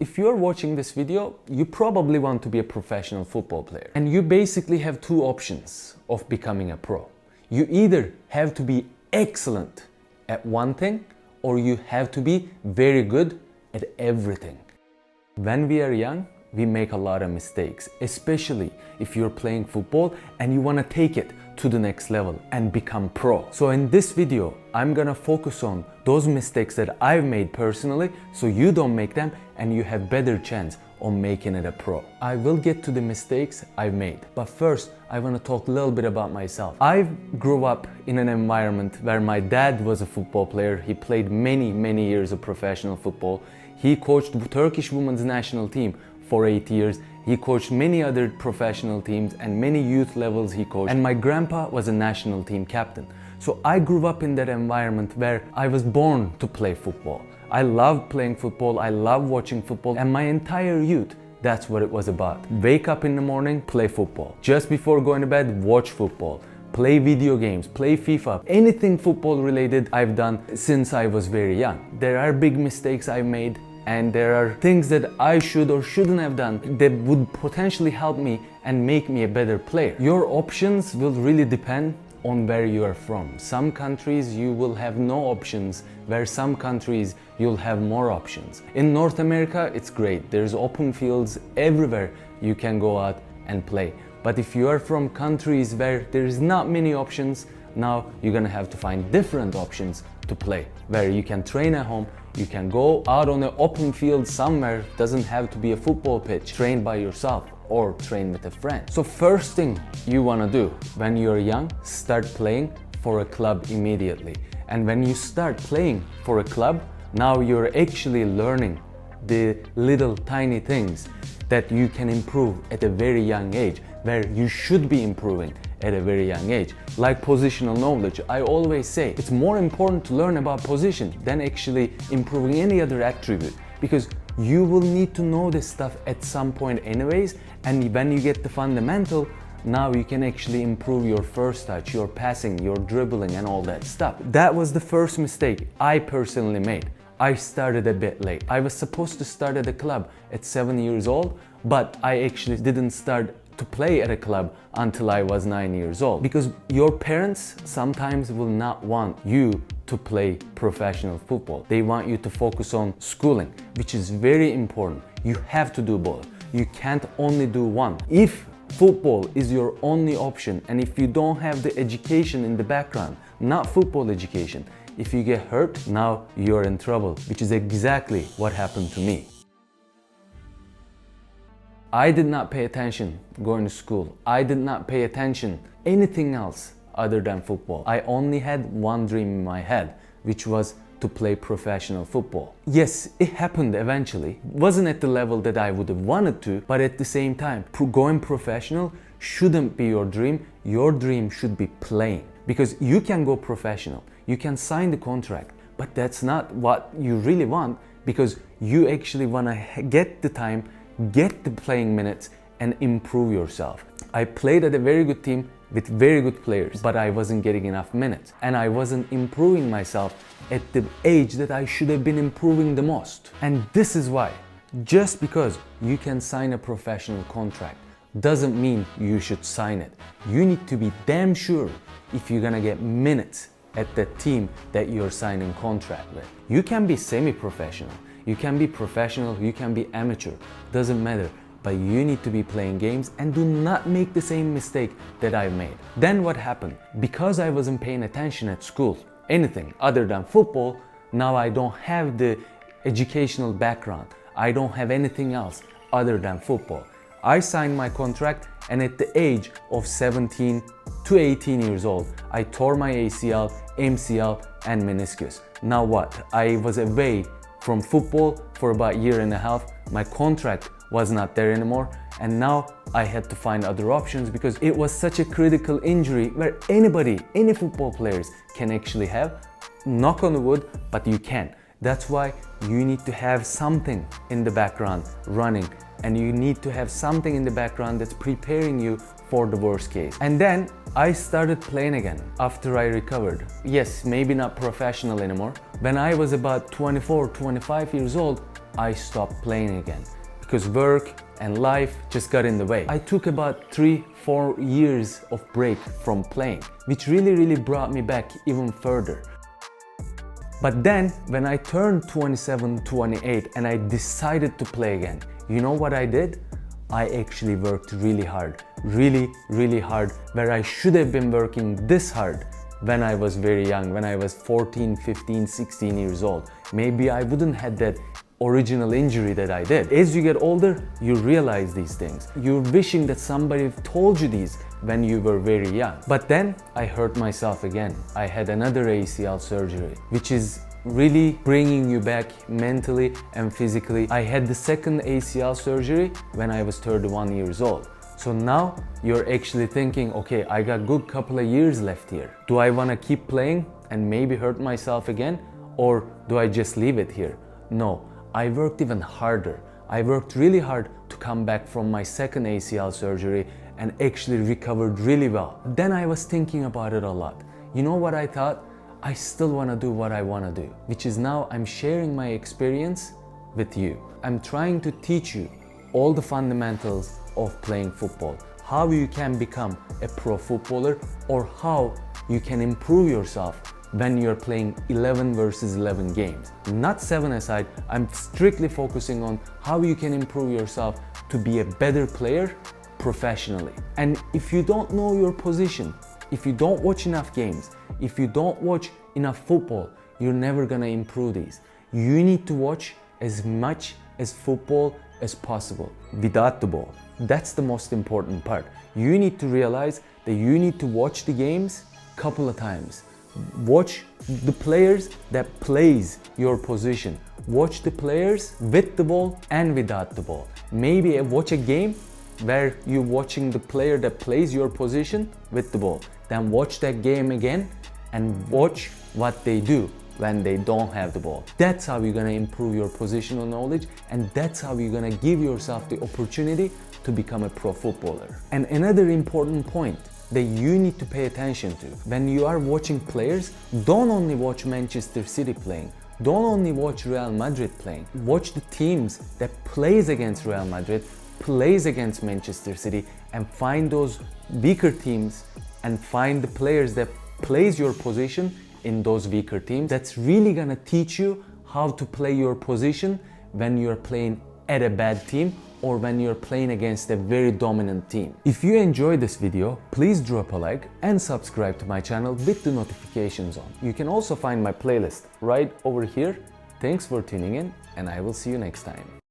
if you're watching this video, you probably want to be a professional football player. And you basically have two options of becoming a pro. You either have to be excellent at one thing, or you have to be very good at everything. When we are young, we make a lot of mistakes, especially if you're playing football and you want to take it to the next level and become pro. So in this video, I'm gonna focus on those mistakes that I've made personally so you don't make them and you have better chance on making it a pro. I will get to the mistakes I've made, but first I want to talk a little bit about myself. I grew up in an environment where my dad was a football player. He played many years of professional football. He coached the Turkish women's national team for 8 years. He coached many other professional teams and many youth levels he coached. And my grandpa was a national team captain. So I grew up in that environment where I was born to play football. I loved playing football, I loved watching football, and my entire youth, that's what it was about. Wake up in the morning, play football. Just before going to bed, watch football. Play video games, play FIFA. Anything football related I've done since I was very young. There are big mistakes I've made, and there are things that I should or shouldn't have done that would potentially help me and make me a better player. Your options will really depend on where you are from. Some countries you will have no options, where some countries you'll have more options. In North America, it's great. There's open fields everywhere you can go out and play. But if you are from countries where there's not many options, now you're gonna have to find different options to play, where you can train at home, you can go out on an open field somewhere, doesn't have to be a football pitch, train by yourself or train with a friend. So first thing you wanna do when you're young, start playing for a club immediately. And when you start playing for a club, now you're actually learning the little tiny things that you can improve at a very young age, where you should be improving at a very young age. Like positional knowledge, I always say it's more important to learn about position than actually improving any other attribute, because you will need to know this stuff at some point anyways, and when you get the fundamental, now you can actually improve your first touch, your passing, your dribbling and all that stuff. That was the first mistake I personally made. I started a bit late. I was supposed to start at a club at 7 years old, but I actually didn't start to play at a club until I was 9 years old, because your parents sometimes will not want you to play professional football. They want you to focus on schooling, which is very important. You have to do both. You can't only do one. If football is your only option, and if you don't have the education in the background, not football education, if you get hurt, now you're in trouble, which is exactly what happened to me. I did not pay attention going to school. I did not pay attention anything else other than football. I only had one dream in my head, which was to play professional football. Yes, it happened eventually. Wasn't at the level that I would have wanted to, but at the same time, going professional shouldn't be your dream. Your dream should be playing, because you can go professional. You can sign the contract, but that's not what you really want, because you actually want to get the time, get the playing minutes and improve yourself. I played at a very good team with very good players, but I wasn't getting enough minutes and I wasn't improving myself at the age that I should have been improving the most. And this is why, just because you can sign a professional contract doesn't mean you should sign it. You need to be damn sure if you're gonna get minutes at the team that you're signing contract with. You can be semi-professional, you can be professional, you can be amateur, doesn't matter, but you need to be playing games and do not make the same mistake that I made. Then what happened? Because I wasn't paying attention at school, anything other than football, now I don't have the educational background. I don't have anything else other than football. I signed my contract, and at the age of 17 to 18 years old, I tore my ACL, MCL and meniscus. Now what? I was away from football for about a year and a half. My contract was not there anymore, and now I had to find other options, because it was such a critical injury where anybody, any football players can actually have. Knock on the wood, but you can. That's why you need to have something in the background running, and you need to have something in the background that's preparing you for the worst case. And then I started playing again after I recovered. Yes, maybe not professional anymore. When I was about 24, 25 years old, I stopped playing again because work and life just got in the way. I took about 3-4 years of break from playing, which really brought me back even further. But then when I turned 27, 28 and I decided to play again, you know what I did? I actually worked really hard, really hard, where I should have been working this hard when I was very young, when I was 14, 15, 16 years old. Maybe I wouldn't have that original injury that I did. As you get older, you realize these things. You're wishing that somebody told you these when you were very young. But then I hurt myself again. I had another ACL surgery, which is really bringing you back mentally and physically. I had the second ACL surgery when I was 31 years old. So now you're actually thinking, okay, I got good couple of years left here. Do I want to keep playing and maybe hurt myself again? Or do I just leave it here? No, I worked even harder. I worked really hard to come back from my second ACL surgery and actually recovered really well. Then I was thinking about it a lot. You know what I thought? I still want to do what I want to do, which is now I'm sharing my experience with you. I'm trying to teach you all the fundamentals of playing football, how you can become a pro footballer or how you can improve yourself when you're playing 11 versus 11 games. Not 7-a-side, I'm strictly focusing on how you can improve yourself to be a better player professionally. And if you don't know your position, if you don't watch enough games, if you don't watch enough football, you're never gonna improve these. You need to watch as much as football as possible without the ball. That's the most important part. You need to realize that you need to watch the games a couple of times. Watch the players that plays your position. Watch the players with the ball and without the ball. Maybe watch a game where you're watching the player that plays your position with the ball. Then watch that game again and watch what they do when they don't have the ball. That's how you're gonna improve your positional knowledge, and that's how you're gonna give yourself the opportunity to become a pro footballer. And another important point that you need to pay attention to when you are watching players, don't only watch Manchester City playing, don't only watch Real Madrid playing, watch the teams that plays against Real Madrid, plays against Manchester City, and find those weaker teams and find the players that plays your position in those weaker teams. That's really gonna teach you how to play your position when you're playing at a bad team or when you're playing against a very dominant team. If you enjoyed this video, please drop a like and subscribe to my channel with the notifications on. You can also find my playlist right over here. Thanks for tuning in, and I will see you next time.